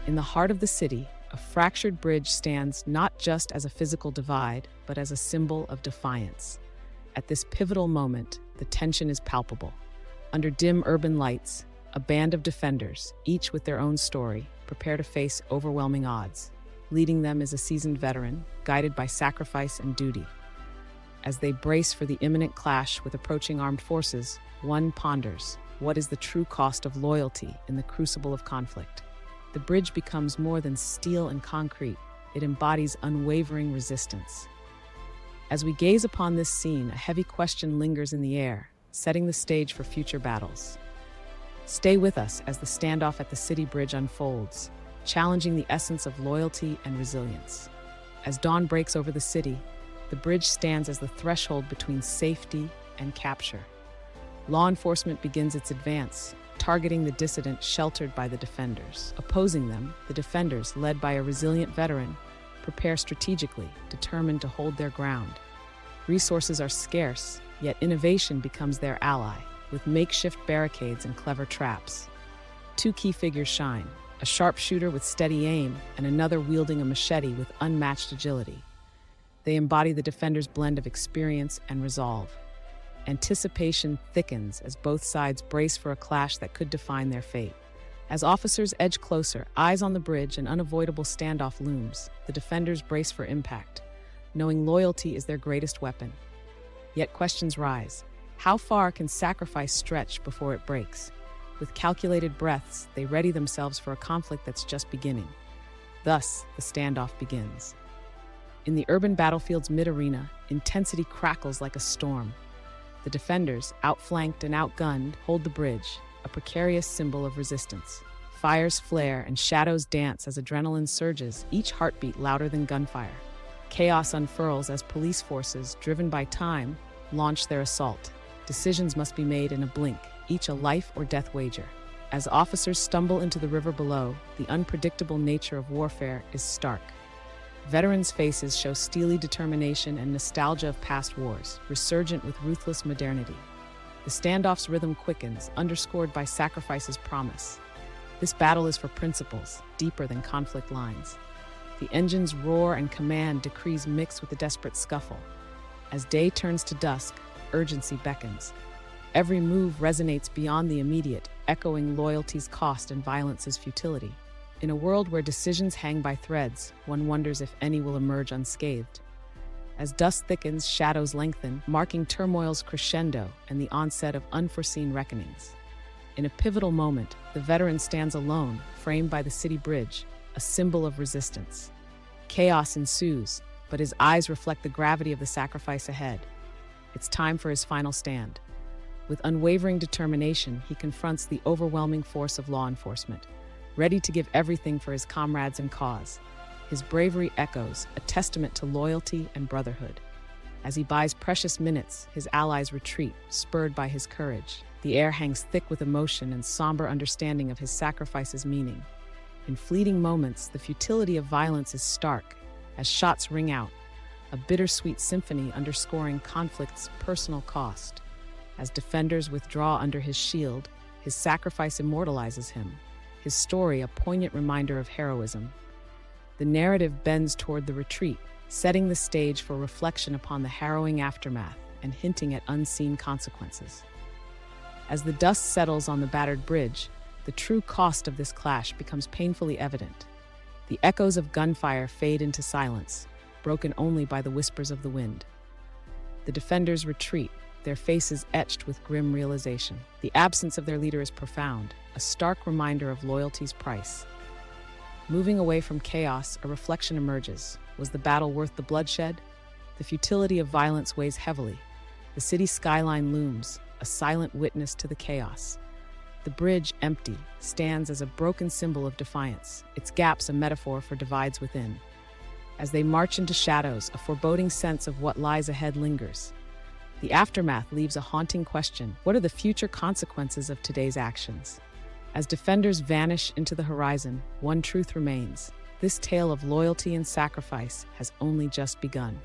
In the heart of the city, a fractured bridge stands not just as a physical divide, but as a symbol of defiance. At this pivotal moment, the tension is palpable. Under dim urban lights, a band of defenders, each with their own story, prepare to face overwhelming odds. Leading them is a seasoned veteran, guided by sacrifice and duty. As they brace for the imminent clash with approaching armed forces, one ponders, what is the true cost of loyalty in the crucible of conflict? The bridge becomes more than steel and concrete. It embodies unwavering resistance. As we gaze upon this scene, a heavy question lingers in the air, setting the stage for future battles. Stay with us as the standoff at the city bridge unfolds, challenging the essence of loyalty and resilience. As dawn breaks over the city, the bridge stands as the threshold between safety and capture. Law enforcement begins its advance, targeting the dissident sheltered by the defenders. Opposing them, the defenders, led by a resilient veteran, prepare strategically, determined to hold their ground. Resources are scarce, yet innovation becomes their ally, with makeshift barricades and clever traps. Two key figures shine, a sharpshooter with steady aim and another wielding a machete with unmatched agility. They embody the defenders' blend of experience and resolve. Anticipation thickens as both sides brace for a clash that could define their fate. As officers edge closer, eyes on the bridge, an unavoidable standoff looms. The defenders brace for impact, knowing loyalty is their greatest weapon. Yet questions rise. How far can sacrifice stretch before it breaks? With calculated breaths, they ready themselves for a conflict that's just beginning. Thus, the standoff begins. In the urban battlefield's mid-arena, intensity crackles like a storm. The defenders, outflanked and outgunned, hold the bridge, a precarious symbol of resistance. Fires flare and shadows dance as adrenaline surges, each heartbeat louder than gunfire. Chaos unfurls as police forces, driven by time, launch their assault. Decisions must be made in a blink, each a life or death wager. As officers stumble into the river below, the unpredictable nature of warfare is stark. Veterans' faces show steely determination and nostalgia of past wars, resurgent with ruthless modernity. The standoff's rhythm quickens, underscored by sacrifice's promise. This battle is for principles, deeper than conflict lines. The engine's roar and command decrees mix with the desperate scuffle. As day turns to dusk, urgency beckons. Every move resonates beyond the immediate, echoing loyalty's cost and violence's futility. In a world where decisions hang by threads, one wonders if any will emerge unscathed. As dusk thickens, shadows lengthen, marking turmoil's crescendo and the onset of unforeseen reckonings. In a pivotal moment, the veteran stands alone, framed by the city bridge, a symbol of resistance. Chaos ensues, but his eyes reflect the gravity of the sacrifice ahead. It's time for his final stand. With unwavering determination, he confronts the overwhelming force of law enforcement, ready to give everything for his comrades and cause. His bravery echoes, a testament to loyalty and brotherhood. As he buys precious minutes, his allies retreat, spurred by his courage. The air hangs thick with emotion and somber understanding of his sacrifice's meaning. In fleeting moments, the futility of violence is stark, as shots ring out, a bittersweet symphony underscoring conflict's personal cost. As defenders withdraw under his shield, his sacrifice immortalizes him, his story a poignant reminder of heroism. The narrative bends toward the retreat, setting the stage for reflection upon the harrowing aftermath and hinting at unseen consequences. As the dust settles on the battered bridge, the true cost of this clash becomes painfully evident. The echoes of gunfire fade into silence, broken only by the whispers of the wind. The defenders retreat, their faces etched with grim realization. The absence of their leader is profound, a stark reminder of loyalty's price. Moving away from chaos, a reflection emerges. Was the battle worth the bloodshed? The futility of violence weighs heavily. The city skyline looms, a silent witness to the chaos. The bridge, empty, stands as a broken symbol of defiance, its gaps a metaphor for divides within. As they march into shadows, a foreboding sense of what lies ahead lingers. The aftermath leaves a haunting question: what are the future consequences of today's actions? As defenders vanish into the horizon, one truth remains: this tale of loyalty and sacrifice has only just begun.